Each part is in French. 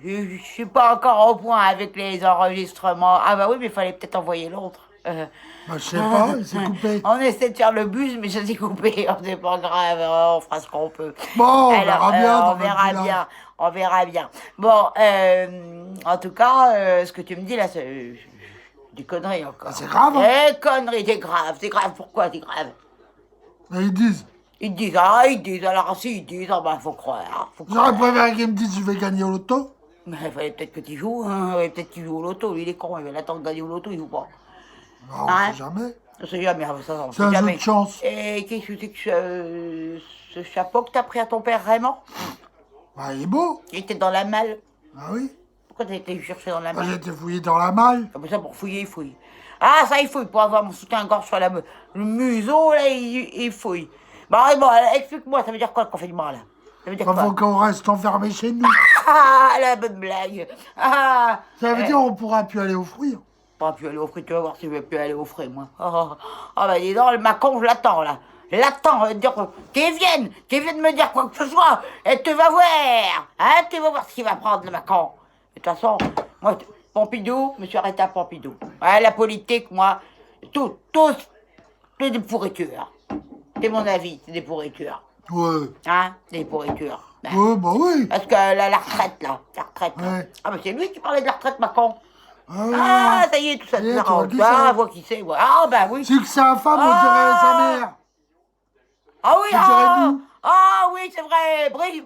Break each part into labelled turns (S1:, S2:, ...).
S1: Je suis pas encore au point avec les enregistrements. Ah bah oui, mais il fallait peut-être envoyer l'autre.
S2: Bah, je sais pas, il s'est coupé.
S1: On essaie de faire le bus, mais ça s'est coupé. C'est pas grave, on fera ce qu'on peut.
S2: Bon, on
S1: Alors,
S2: verra bien
S1: on
S2: dans notre
S1: verra
S2: village.
S1: bien. On verra bien. Bon, en tout cas, ce que tu me dis là, c'est des conneries encore.
S2: C'est grave, hein.
S1: Conneries, c'est grave. C'est grave. Pourquoi c'est grave?
S2: Mais ils disent.
S1: Ils disent, alors si ils disent, ah ben faut croire.
S2: J'aurais préféré qu'ils me disent je vais gagner au loto.
S1: Mais il fallait peut-être que tu joues, hein. Il fallait peut-être qu'il joue au loto. Lui, il est con, il va l'attendre de gagner au loto, il joue pas.
S2: Bah, on
S1: Hein?
S2: sait jamais.
S1: On sait jamais, ça, on
S2: C'est
S1: sait
S2: un jeu
S1: jamais.
S2: de chance.
S1: Et qu'est-ce que c'est que ce chapeau que t'as pris à ton père Raymond?
S2: Bah, il est beau.
S1: Il était dans la malle.
S2: Ah oui.
S1: Pourquoi t'as été chercher dans la
S2: Bah,
S1: malle?
S2: j'ai été fouillé dans la malle.
S1: Comme ça, pour fouiller, il fouille. Ah, ça, il fouille. Pour avoir mon soutien-gorge sur le museau, là, il fouille. Bon, explique-moi, ça veut dire quoi qu'on fait du mal, là? Ça veut dire
S2: Bah,
S1: quoi?
S2: faut qu'on reste enfermé chez nous.
S1: Ah, la bonne blague. Ah,
S2: Ça veut dire on pourra plus aller au fruit.
S1: pas pu aller au frais, tu vas voir si je vais plus aller au frais, moi. Bah dis donc, le Macron, je l'attends, là. Je l'attends, dire qu'il vienne me dire quoi que ce soit, et tu vas voir, hein, tu vas voir ce qu'il va prendre, le Macron. De toute façon, moi, Pompidou, je me suis arrêté à Pompidou. Ouais, la politique, moi, c'est des pourritures. C'est mon avis, c'est des pourritures.
S2: Ouais.
S1: Hein, des pourritures. Ben,
S2: Ouais, bah oui.
S1: parce que la retraite, là, la retraite. Là.
S2: Ouais.
S1: Ah, mais c'est lui qui parlait de la retraite, Macron.
S2: Ah, ouais.
S1: Ah, ça y est, tout ça,
S2: Ça y est,
S1: ça
S2: tu vois
S1: rentre.
S2: qui
S1: Ah,
S2: c'est.
S1: vois qui c'est, ouais. Ah, bah oui.
S2: C'est que sa femme, on dirait sa mère.
S1: Ah oui,
S2: On dirait nous.
S1: oui, c'est vrai. Brigitte.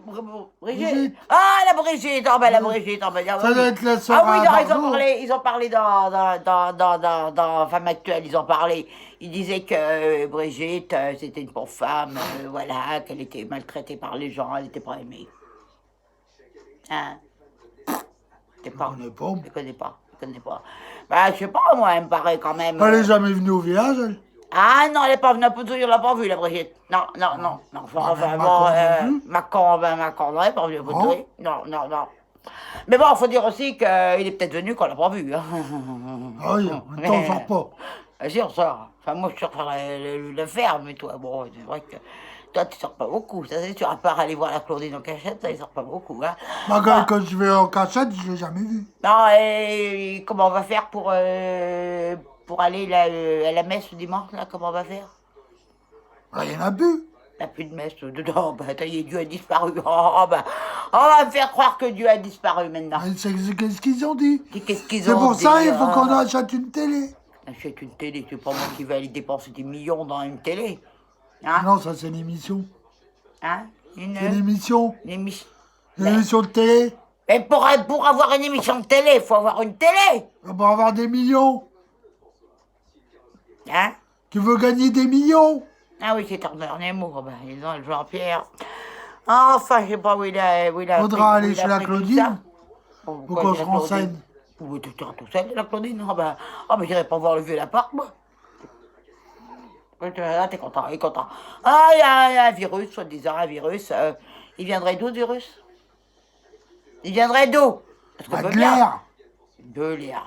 S2: Brigitte.
S1: Ah, la Brigitte. Ah, ben la Brigitte. Ah, ben, ah,
S2: Ça
S1: oui.
S2: doit être la sœur
S1: Ah oui,
S2: à Bardot.
S1: ils ont parlé dans Femme Actuelle, ils ont parlé. Ils disaient que Brigitte, c'était une pauvre femme, voilà, qu'elle était maltraitée par les gens, elle n'était pas aimée. Hein? Je
S2: Je connais pas.
S1: Je connais pas. Bah, je sais pas, moi, elle me paraît quand même.
S2: Elle est jamais venue au village, elle.
S1: Ah non, elle n'est pas venue à Poudouille, on l'a pas vue, la Brigitte. Non. Enfin,
S2: Macron
S1: bon,
S2: non plus.
S1: Macron, non, elle n'est pas venue à Poudouille. Non. Mais bon, il faut dire aussi qu'il est peut-être venu qu'on l'a pas vu. Hein.
S2: Ah oui, en même temps, on sort pas.
S1: Ah, si, on sort. Enfin, moi, je sors faire la ferme, mais toi, bon, c'est vrai que toi, tu sors pas beaucoup. Ça, c'est sûr, à part aller voir la Claudine en cachette, ça, il sort pas beaucoup. Hein.
S2: Bah, quand je vais en cachette, je l'ai jamais vu.
S1: Non, et comment on va faire pour aller à la messe le dimanche, là, comment on va faire?
S2: Bah, il y en a plus.
S1: Il n'y a plus de messe dedans, bah, ça y est, Dieu a disparu. Bah, on va me faire croire que Dieu a disparu maintenant.
S2: Qu'est-ce qu'ils ont dit?
S1: Qu'est-ce qu'ils
S2: C'est
S1: ont
S2: pour
S1: dit,
S2: ça il faut qu'on achète une télé.
S1: Achète une télé, c'est pas moi qui vais aller dépenser des millions dans une télé. Hein?
S2: Non, ça c'est l'émission.
S1: Hein?
S2: C'est l'émission.
S1: émission.
S2: L'émission de télé.
S1: Mais pour avoir une émission de télé, il faut avoir une télé.
S2: On va avoir des millions.
S1: Hein?
S2: Tu veux gagner des millions?
S1: Ah oui, c'est Turner Nemo, bah, ils ont le Jean-Pierre. Enfin, je sais pas où il a.
S2: Faudra aller
S1: où il a
S2: chez la
S1: pris tout
S2: Claudine.
S1: ça.
S2: Faut
S1: Pourquoi
S2: qu'on
S1: chez
S2: se
S1: la Claudine?
S2: renseigne.
S1: Oui, tu tout seul, la Claudine. Mais j'irai pas voir le vieux Laporte, moi. Là, t'es content, il est content. Ah, il y a un virus, soi-disant, un virus. Il viendrait d'où, le virus? Il viendrait d'où? Parce qu'on
S2: Bah,
S1: veut
S2: de
S1: bien.
S2: l'air.
S1: De l'air.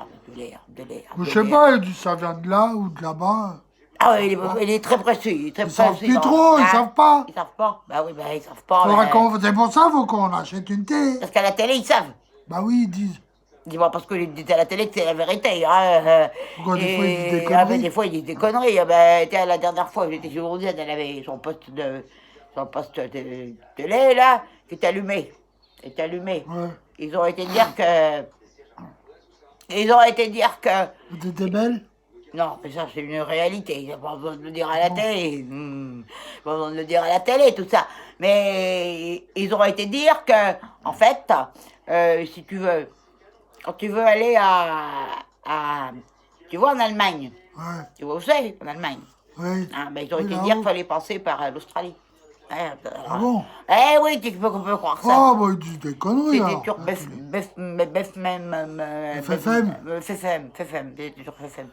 S2: Je sais pas, ça vient de là ou de là-bas.
S1: Ah oui, il est très précis. Il est très
S2: Ils savent
S1: précis
S2: plus
S1: dans-
S2: trop, ils
S1: hein?
S2: savent pas.
S1: Ils savent pas. Bah oui, ils savent pas.
S2: C'est pour ça faut qu'on achète une télé.
S1: Parce qu'à la télé, ils savent.
S2: Bah oui, ils disent.
S1: Dis-moi, parce que ils disent à la télé que c'est la vérité. Hein,
S2: Pourquoi des fois, ils disent des
S1: Ah, ben,
S2: conneries?
S1: des fois, ils disent des conneries. Ah, ben, tiens, la dernière fois, j'étais chez Roudienne, elle avait son poste de télé, là, qui est allumé.
S2: Ouais.
S1: Ils ont été dire que...
S2: T'étais belle?
S1: Non, mais ça, c'est une réalité. Il n'y a pas besoin de le dire à la télé. Pas besoin de le dire à la télé, tout ça. Mais ils ont été dire que, en fait, si tu veux, quand tu veux aller tu vois, en Allemagne,
S2: Ouais.
S1: tu vois où c'est, en Allemagne,
S2: Oui.
S1: hein, ben, ils ont
S2: Oui,
S1: été
S2: là-haut.
S1: dire qu'il fallait passer par l'Australie.
S2: Ah bon?
S1: Eh oui, tu peux croire ça.
S2: Oh, bah ils disent des conneries
S1: C'était
S2: alors.
S1: sur
S2: FFM.
S1: C'était sur FFM.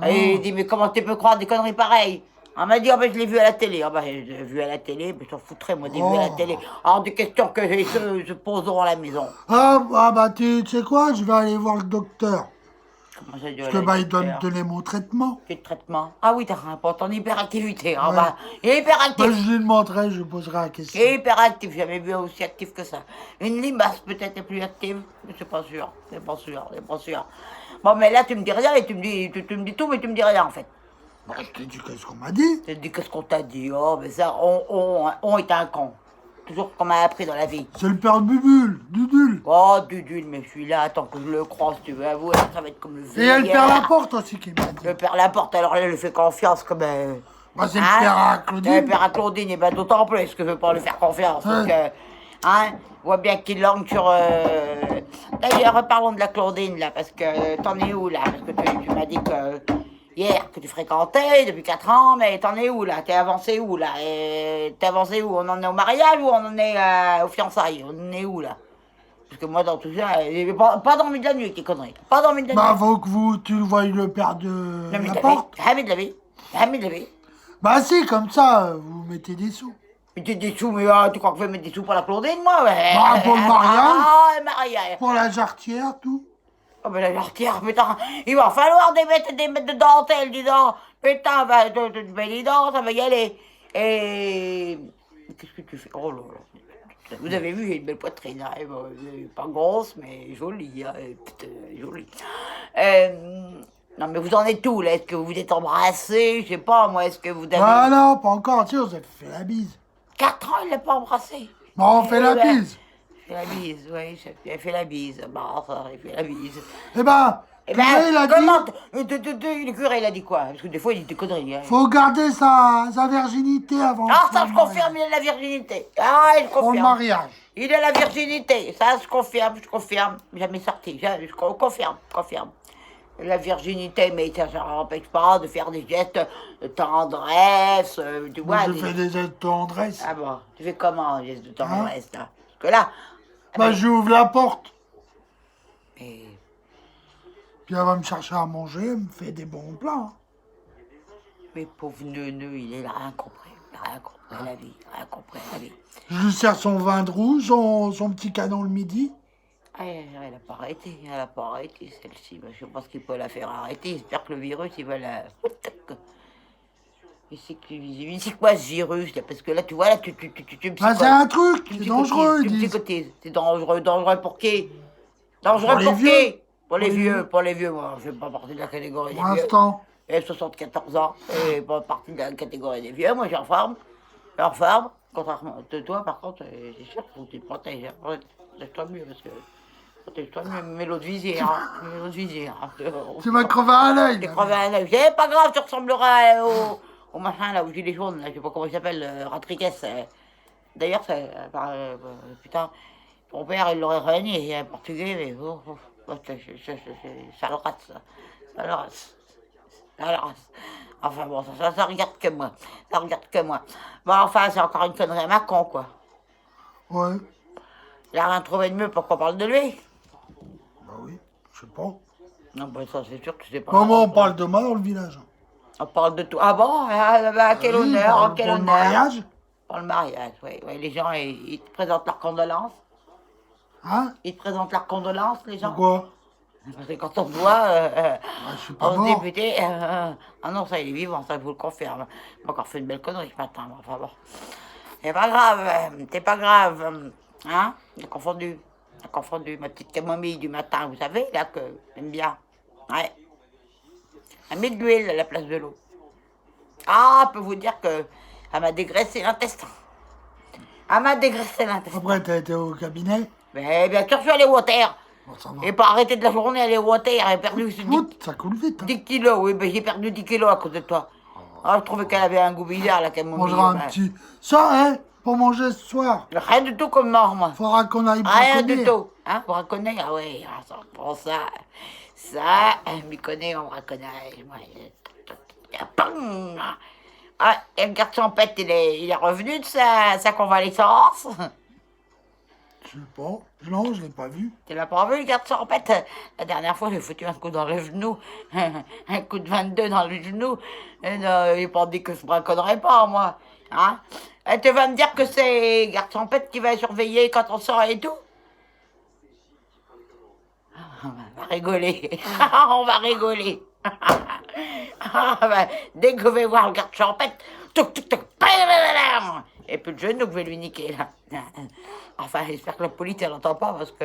S1: Et il dit, mais comment tu peux croire des conneries pareilles? On m'a dit, oh, ben, je l'ai vu à la télé. Ah, ben, je l'ai vu à la télé, mais j'en foutrais, moi, des vues à la télé. Alors, des questions que se poseront à la maison.
S2: Bah tu sais quoi, je vais aller voir le docteur.
S1: Comment ça,
S2: Parce que bah, il doit me donner mon traitement.
S1: Quel traitement? Ah oui, t'as un pote en hyperactivité. Ah
S2: Ouais.
S1: bah, il est hyperactif.
S2: Bah, je lui demanderai, je lui poserai la question.
S1: Il est hyperactif, j'avais vu aussi actif que ça. Une limace peut-être est plus active, mais c'est pas sûr, c'est pas sûr, c'est pas sûr. Bon, mais là, tu me dis rien et tu me dis tout, mais tu me dis rien en fait.
S2: Bah, je t'ai dit qu'est-ce qu'on m'a dit.
S1: Je te dis qu'est-ce qu'on t'a dit? Oh, mais ça, on est un con. Toujours ce qu'on m'a appris dans la vie.
S2: C'est le père de Bubule, Dudule.
S1: Oh, Dudule, mais je suis là, tant que je le crois, si tu veux avouer, ça va être comme le
S2: Et elle
S1: verre.
S2: perd la porte aussi qui m'a dit.
S1: Le père Laporte, alors là, je lui fais confiance comme...
S2: Bah, c'est le père à Claudine.
S1: Le père à Claudine, et ben d'autant plus que je veux pas lui faire confiance.
S2: Ouais.
S1: Parce que, hein, je vois bien qu'il langue sur... D'ailleurs, parlons de la Claudine, là, parce que t'en es où, là? Parce que tu m'as dit que... Hier, que tu fréquentais depuis 4 ans, mais t'en es où, là? T'es avancé où, là? T'es avancé où? On en est au mariage ou on en est aux fiançailles? On en est où, là? Parce que moi, dans tout ça, pas dormi de la nuit avec tes conneries. Pas dormi de la nuit.
S2: Bah, faut que tu voies le père de
S1: Jamais de
S2: la
S1: la vie.
S2: porte.
S1: Jamais de la vie. Jamais de la vie.
S2: Bah, si, comme ça, vous mettez des sous.
S1: Mais t'es des sous, mais tu crois que je vais mettre des sous pour la Claudine, moi? Ouais.
S2: Bah, pour le mariage.
S1: Ah, le mariage.
S2: Pour la jarretière, tout.
S1: Oh, mais la jarretière, putain, il va falloir des mètres de dentelle, dis donc. Putain, bah, dis donc, ça va y aller. Et... Qu'est-ce que tu fais? Oh là là. Vous avez vu, j'ai une belle poitrine, hein. Bon, pas grosse, mais jolie, hein. Putain, jolie. Non, mais vous en êtes où, là? Est-ce que vous vous êtes embrassés? Je sais pas, moi, est-ce que vous avez...
S2: Ah non, pas encore. Si, on s'est fait la bise.
S1: 4 ans, il l'a pas embrassé.
S2: Bon, on fait la
S1: Ouais.
S2: bise.
S1: Fait la bise, oui, j'ai fait la bise. Bah, ça, il fait la bise.
S2: Eh ben,
S1: Eh
S2: le curé, il a dit,
S1: comment le curé, il a dit quoi? Parce que des fois, il dit des conneries. Hein.
S2: faut garder sa virginité avant.
S1: Ah, ça,
S2: le
S1: je
S2: mariage.
S1: confirme, il a la virginité. Ah, il
S2: Pour le
S1: confirme.
S2: mariage.
S1: Il a la virginité. Ça, je confirme. Jamais sorti. Je confirme. La virginité, mais ça ne empêche pas de faire des gestes de tendresse, tu
S2: Moi,
S1: vois.
S2: je fais des gestes de tendresse.
S1: Ah bon, tu fais comment, geste de tendresse, là? Parce que là...
S2: Bah, j'ouvre la porte.
S1: mais-
S2: Puis elle va me chercher à manger, elle me fait des bons plats.
S1: Mais pauvre neuneu, il a rien compris. Il a rien compris la vie. Rien compris la vie.
S2: Je lui sers son vin de rouge, son petit canon le midi.
S1: Ah, elle n'a pas arrêté. Elle n'a pas arrêté, celle-ci. Je pense qu'il peut la faire arrêter. J'espère que le virus, il va la... Mais c'est quoi ce virus, là? Parce que là, tu vois, là, tu me
S2: Bah,
S1: psychotises.
S2: c'est un truc,
S1: Tu me
S2: c'est dangereux,
S1: psychotises,
S2: ils
S1: tu me
S2: disent.
S1: psychotises. C'est dangereux pour qui? Dangereux
S2: Pour les
S1: pour
S2: vieux.
S1: qui? Pour les vieux, pour les vieux. Moi, je ne fais pas partie de la catégorie des
S2: Pour
S1: vieux.
S2: l'instant.
S1: J'ai 74 ans, et pas partie de la catégorie des vieux. Moi, j'en forme. Contrairement à toi, par contre, c'est sûr qu'il faut que tu te protèges. Protège-toi mieux, parce que... Protège-toi mieux, mets l'autre visière. Mets l'autre visière.
S2: Tu m'as crevé à l'œil.
S1: T'es
S2: là.
S1: crevé un œil. C'est pas grave, tu ressembleras au machin, là, au gilet jaune, là, je sais pas comment il s'appelle, Rodriguez. D'ailleurs, putain, ton père, il l'aurait régné, il est un portugais, mais ça le rate, ça. Ça le rate. Ça le rate. Enfin bon, ça regarde que moi. Ça regarde que moi. Bon, enfin, c'est encore une connerie à Macron, quoi.
S2: Ouais,
S1: Il a rien trouvé de mieux pour qu'on parle de lui.
S2: bah oui, je sais pas.
S1: Non, bah ça, c'est sûr que c'est pas...
S2: Comment on parle de moi dans le village?
S1: On parle de tout. Ah bon? Quel
S2: Oui,
S1: honneur, quel
S2: pour le
S1: honneur.
S2: mariage?
S1: Pour le mariage, oui. Les gens, ils te présentent leurs condoléances.
S2: Hein?
S1: Ils te présentent leurs condoléances, les gens.
S2: Pourquoi?
S1: Parce que quand on te voit,
S2: Je suis pas
S1: on se dit,
S2: mort.
S1: putain, ah non, ça, il est vivant, ça, je vous le confirme. J'ai encore fait une belle connerie ce matin, mais enfin bon. C'est pas grave, c'est pas grave. Hein? J'ai confondu. Ma petite camomille du matin, vous savez, là, que j'aime bien. Ouais. Elle met de l'huile à la place de l'eau. Ah, je peux vous dire que elle m'a dégraissé l'intestin. Elle m'a dégraissé l'intestin.
S2: Après, t'as été au cabinet?
S1: Mais bien sûr, je suis allé au water.
S2: Bon, ça va.
S1: Et pas arrêté de la journée, aller au water. J'ai perdu 10,
S2: Foot, ça coule vite. Hein.
S1: 10 kilos. Oui, ben j'ai perdu 10 kilos à cause de toi. Ah, je trouvais qu'elle avait un goût bizarre, la
S2: On
S1: camomille.
S2: mangera un petit... Ça, hein, pour manger ce soir.
S1: Rien du tout comme mort, moi.
S2: Faudra qu'on aille
S1: Rien du
S2: braconner.
S1: tout. Hein, braconner? Ah oui, ça prend ça. Ça, m'y connaît en braconnage. Moi. Pam! Ah, et le garçon pète, il est revenu de sa convalescence.
S2: Je sais pas. Non, je l'ai pas vu.
S1: Tu l'as pas vu, le garçon pète? La dernière fois, j'ai foutu un coup dans le genou. Un coup de 22 dans le genou. Et il n'a pas dit que je braconnerais pas, moi. Hein? Et tu vas me dire que c'est garçon pète qui va surveiller quand on sort et tout? On va rigoler. On va rigoler. Dès que je vais voir le garde champêtre, toc, toc, toc, et puis le genou, je vais lui niquer, là. Enfin, j'espère que la police, elle n'entend pas, parce que...